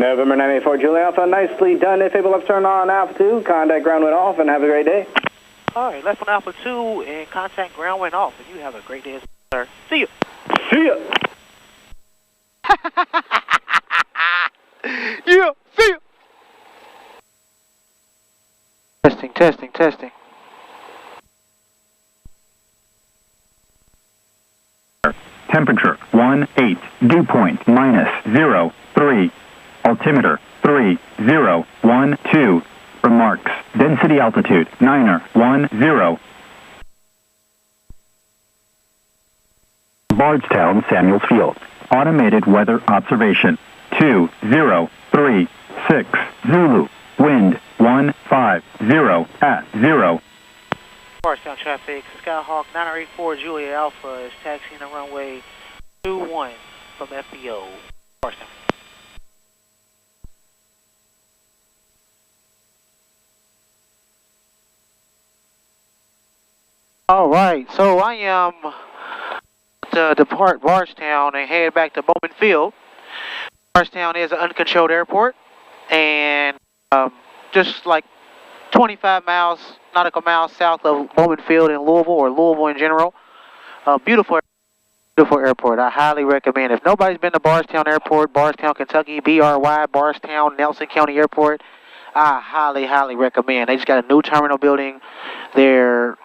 November 94 Julie Alpha, nicely done. If able, left turn on Alpha 2, contact ground went off, and have a great day. All right, left on Alpha 2, and contact ground went off, and you have a great day, sir. See you. See ya. Yeah, see ya. Testing, testing, testing. Temperature 18, dew point -03, altimeter 3012. Remarks, density altitude 910. Bardstown Samuels Field, automated weather observation 2036 Zulu, wind 150 at 0. Bardstown traffic, Skyhawk 984 Julia Alpha is taxiing the runway 21 from FBO. Bardstown. All right, so I am to depart Bardstown and head back to Bowman Field. Bardstown is an uncontrolled airport, and just like 25 nautical miles south of Bowman Field in Louisville, or Louisville in general. Beautiful airport. I highly recommend. If nobody's been to Bardstown Airport, Bardstown, Kentucky, BRY, Bardstown-Nelson County Airport, I highly recommend. They just got a new terminal building. They're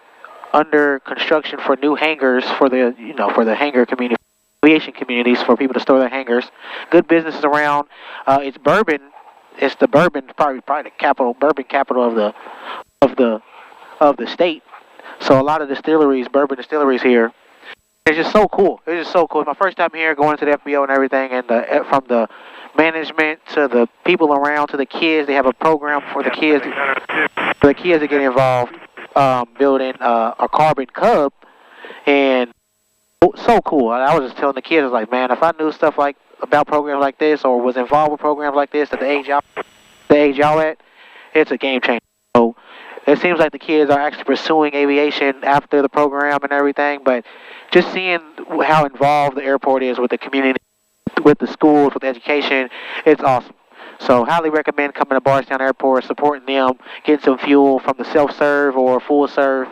under construction for new hangars for the, for the hangar community, aviation communities, for people to store their hangars. Good businesses around. It's bourbon. It's the bourbon, probably the capital, bourbon capital of the state. So a lot of distilleries, bourbon distilleries here. It's just so cool. It's just so cool. It's my first time here, going to the FBO and everything, and from the management to the people around to the kids, they have a program for the kids to get involved, building a carbon cub, and so cool. I was just telling the kids, I was like, man, if I knew stuff like about programs like this, or was involved with programs like this at the age y'all at, it's a game changer. So it seems like the kids are actually pursuing aviation after the program and everything, but just seeing how involved the airport is with the community, with the schools, with the education, it's awesome. So highly recommend coming to Bardstown Airport, supporting them, getting some fuel from the self-serve or full serve.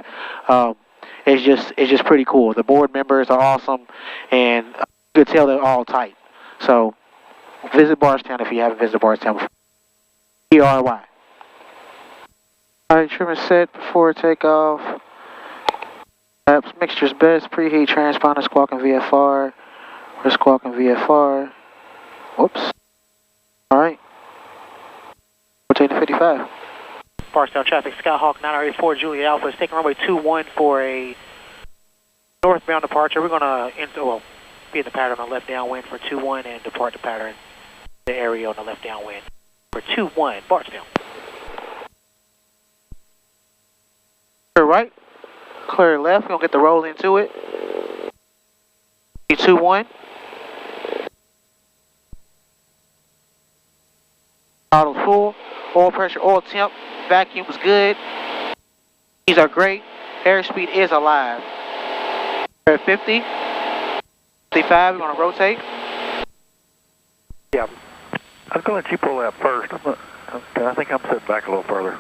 It's just pretty cool. The board members are awesome, and you can tell they're all tight. So visit Bardstown if you haven't visited Bardstown before. BRY. Alright, trim is set before takeoff. Apps, mixtures best, preheat, transponder, squawking VFR. We're squawking VFR. Whoops. Alright. Rotating to 55. Bardstown traffic, Skyhawk 984 Julia Alpha is taking runway 21 for a northbound departure. We're going to be in the pattern on the left downwind for 21 and depart the pattern, the area on the left downwind for 21, Bardstown. Clear right, clear left, we're going to get the roll into it. 21. Throttle full, oil pressure, oil temp, vacuum is good. These are great. Airspeed is alive. We're at 50. 55, we're going to rotate. Yeah, I was going to let you pull that first. I think I'm set back a little further.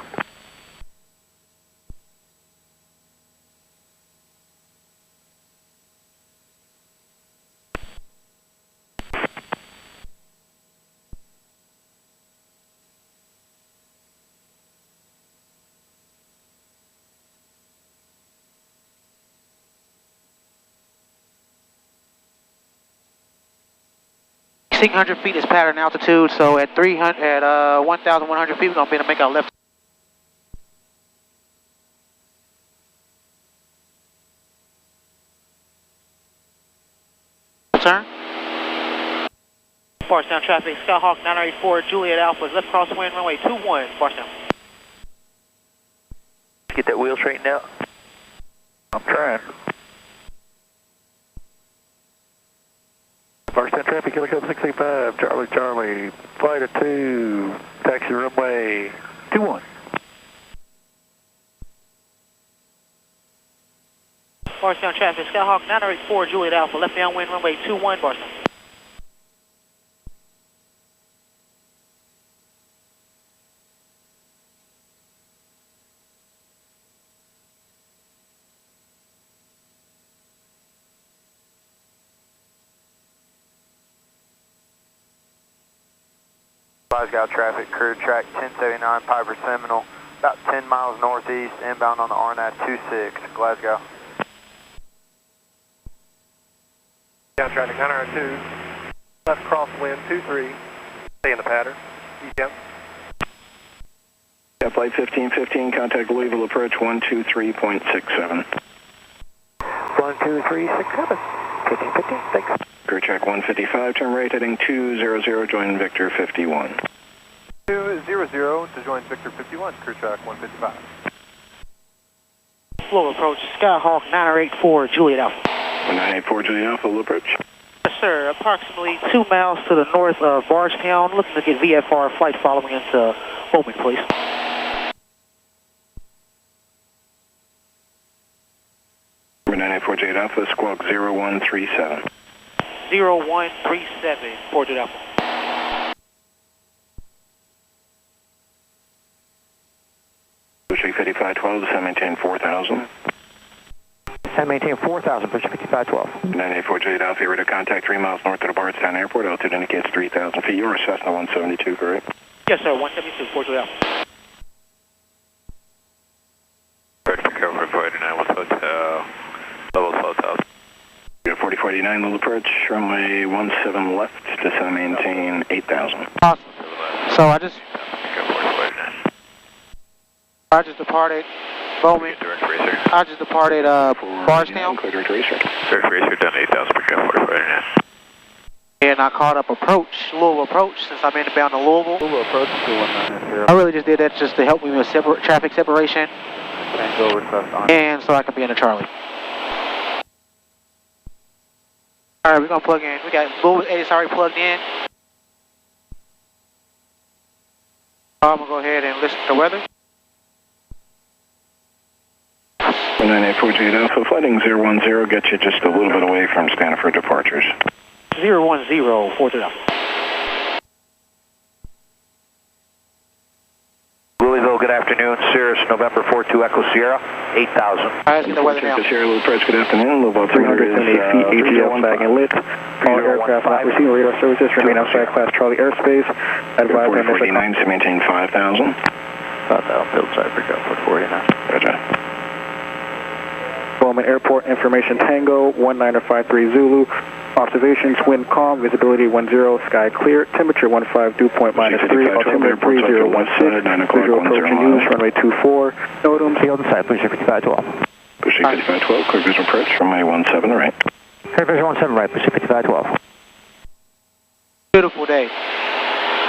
Six 100 feet is pattern altitude, so at 1,100 feet, we're going to be able to make our left turn. Bardstown traffic, Skyhawk 984 Juliet Alpha, left crosswind, runway 21, Bardstown. Get that wheel straightened out. I'm trying. Bardstown traffic, helicopter 685, Charlie, flight of 2, taxi runway 21. Bardstown traffic, Skyhawk 984 Juliet Alpha, left downwind, runway 21, Bardstown. Glasgow traffic, crew track 1079 Piper Seminole, about 10 miles northeast, inbound on the RNAV 26, Glasgow. Down traffic 902, left crosswind 23, stay in the pattern. EM. Yeah, flight 1515, contact Louisville Approach 123.67. 12367, 1515, thanks. Crew check 155, turn right heading 200, join Victor 51. 200 to join Victor 51, crew track 155. Louisville Approach, Skyhawk 984, Juliet Alpha. 984 Juliet Alpha, Louisville Approach. Yes, sir. Approximately 2 miles to the north of Bardstown, looking to get VFR Flight Following into Bowman, please. Number 984 Juliet Alpha, squawk 0137. 0137, Fort Juliet Alpha. Push 5512, descend maintain 4000. Descend maintain 4000, push 5512. 984 Juliet Alpha, radar contact 3 miles north of the Bardstown Airport, altitude indicates 3,000 feet. You are Cessna 172, correct? Yes, sir. 172, Fort Juliet Alpha. Cover 49, what's hotel? Level 12,000. 4049, little approach, runway 17 left, descend maintain 8,000. Awesome. So I just departed Bowman. I just departed Bardstown. Direct racer. Direct racer done 8,000 per gun 4049. And I caught up Louisville Approach, since I'm inbound to Louisville. Louisville Approach 2190. I really just did that just to help me with traffic separation. Tango request on. And so I can be in a Charlie. Alright, we're going to plug in. We got Louisville 80 already plugged in. I'm going to go ahead and listen to the weather. 984 Juliet Alpha, flighting 010, gets you just a little bit away from Stanford departures. 010, Fort Juliet Alpha. Louisville, good afternoon. Cirrus, November 42 Echo Sierra, 8,000. Alright, let's get the weather now. Sierra, Louisville Approach, good afternoon. Louisville 378 feet, ATL back and lit. All aircraft not receiving radar services, remain outside class Charlie airspace. Advise on 49 to maintain 5,000. 5,000, field side, pick up for 49. Roger. Bowman Airport, information Tango, 1953 Zulu. Observations, wind calm, visibility 10, sky clear, temperature 15, dew point -3, altimeter 3016, visual approach and use, runway 24, NOTAM, field inside, push 5512. Push 5512, clear visual approach, runway 17 right. Clear visual 17 right, push 5512. Beautiful day.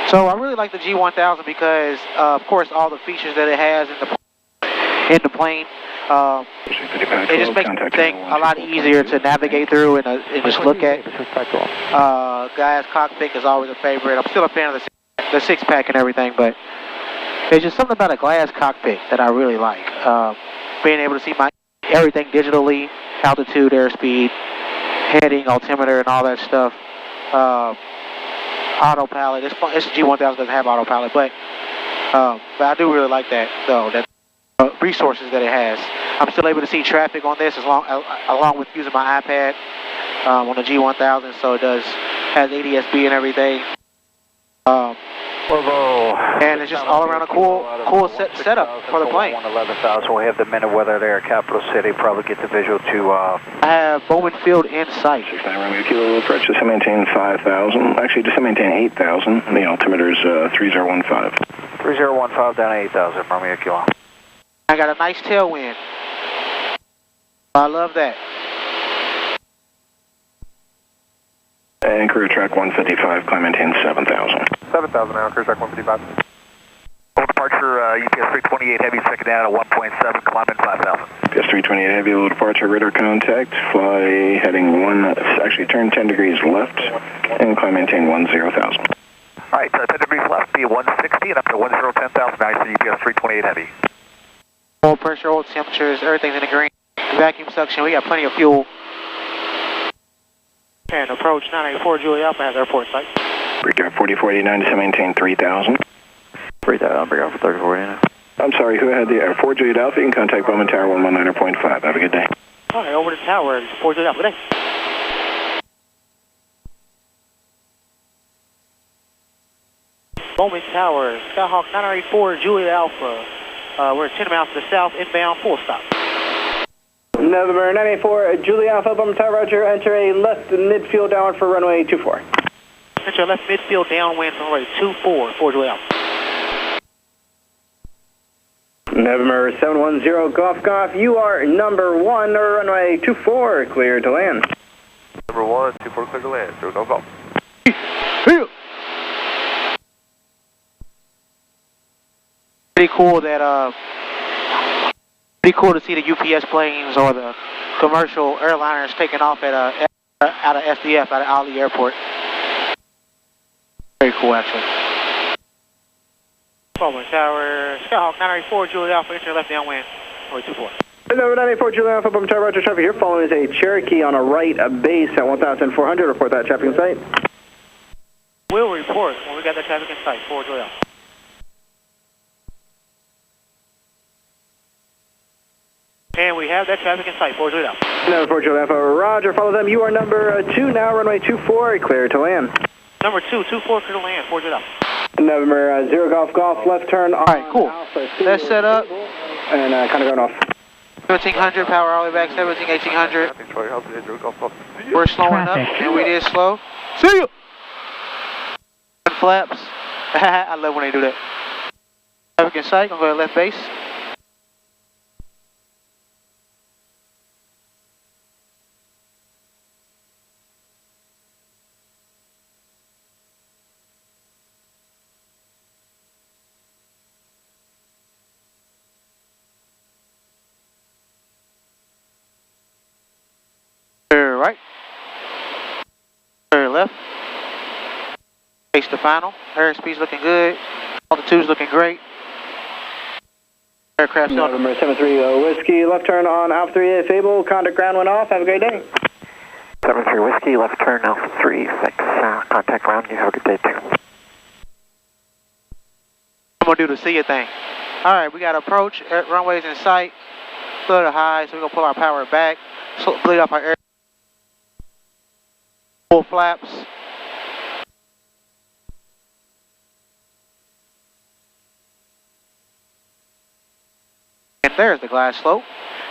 So I really like the G1000 because, of course, all the features that it has in the plane. It just makes things a lot easier to navigate through and just look at. Glass cockpit is always a favorite. I'm still a fan of the six-pack and everything, but there's just something about a glass cockpit that I really like. Being able to see everything digitally, altitude, airspeed, heading, altimeter, and all that stuff. Autopilot. It's G1000 doesn't have autopilot, but I do really like that though. That resources that it has. I'm still able to see traffic on this along with using my iPad on the G1000, so it has ADS-B and everything. And it's just all around a cool setup for the plane. 11,000. We have the minute weather there, capital city. Probably get the visual to. I have Bowman Field in sight. 69 runway kilo approach, just maintain 5,000. Actually, just maintain 8,000. The altimeter is 3015. 3015 down to 8,000. Romeo kilo. I got a nice tailwind. I love that. And crew track 155, climb maintain 7,000. 7,000 now, crew track 155. Full departure, UPS 328 heavy, second down at 1.7, climb in 5,000. UPS 328 heavy, low departure, radar contact, fly heading actually turn 10 degrees left, and climb maintain 10,000. Alright, 10 degrees left, be 160 and up to 10,000, nice for UPS 328 heavy. Oil pressure, oil temperatures, everything's in the green. Vacuum suction, we got plenty of fuel. And approach 984 Juliet Alpha has airport site. Brigade 4049 to maintain 3,000. 3,000, bring out for 3049. I'm sorry, who had the 4 Juliet Alpha? You can contact Bowman Tower 119.5. Have a good day. Alright, over to tower, 4 Juliet Alpha. Good day. Bowman Tower, Skyhawk 984, Juliet Alpha. We're 10 miles to the south, inbound, full stop. November 984, Juliet Alpha, Bowman Tower, roger. Enter a left midfield downwind for runway 24. Enter a left midfield downwind for runway 24 for Juliet Alpha. November 710, Golf, you are number 1, runway 24, clear to land. Number 1, 24, clear to land, so no golf. Pretty cool that, pretty cool to see the UPS planes or the commercial airliners taking off at out of SDF, out of Ali Airport. Very cool, actually. Bowman Tower, Skyhawk 984, Juliet Alpha, enter left downwind, runway 24. November 984, Juliet Alpha, Bowman Tower, roger. Traffic here. Following is a Cherokee on a right base at 1,400. Report that traffic in sight. We'll report when we got that traffic in sight for Juliet Alpha. And we have that traffic in sight for Juliet Alpha. Number 4, Juliet Alpha, roger. Follow them. You are number 2 now, runway 24, clear to land. Number 2, 24, clear to land for Juliet Alpha. November 0, Golf, left turn on. Alright, cool. That's set up. And kind of going off. 1700, power all the way back, 17, 1800. We're slowing up, and we did slow. See ya! Flaps. I love when they do that. Traffic in sight, I'm going to left base. Right. Turn left. Face the final. Airspeed's looking good. Altitude's looking great. Aircraft's on. November 73 Whiskey, left turn on Alpha 3 Fable. Contact ground went off. Have a great day. 73 Whiskey, left turn Alpha 3 6. Contact ground. You have a good day too. I'm going to do the see ya thing. Alright, we got approach. Runways in sight. A little high, so we're going to pull our power back. So bleed off our air. Full flaps. And there's the glide slope.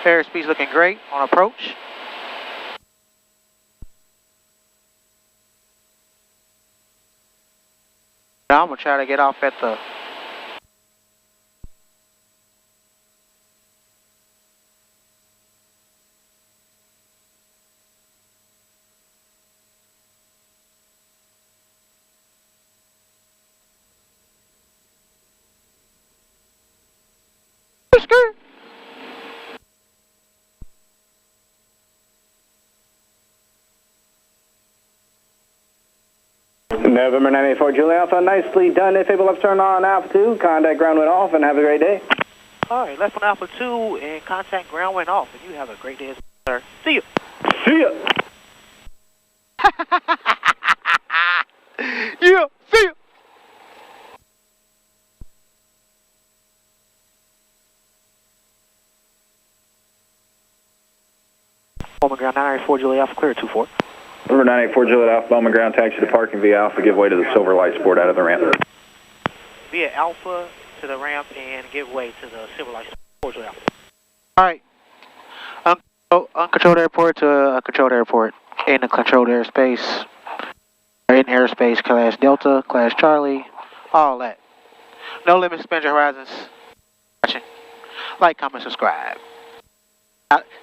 Airspeed's looking great on approach. Now I'm going to try to get off at the November 984 Juliet Alpha, nicely done. If able, left turn on Alpha 2. Contact ground went off, and have a great day. Alright, left on Alpha 2, and contact ground went off, and you have a great day, sir. See you. See ya. Yeah, see you. Bowman ground 984 Juliet Alpha, clear 24. Number 984 Juliet Alpha, Bowman ground, taxi to parking via Alpha, give way to the silver light sport out of the ramp. Via Alpha to the ramp and give way to the silver light sport Juliet Alpha. Alright. Uncontrolled airport to uncontrolled airport. In the controlled airspace. In airspace, class Delta, class Charlie, all that. No limit, expand your horizons. Watching. Like, comment, subscribe.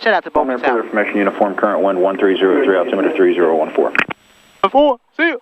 Shout out to Bowman Tower. Information uniform, current wind 1303, altimeter 3014. 4, see you.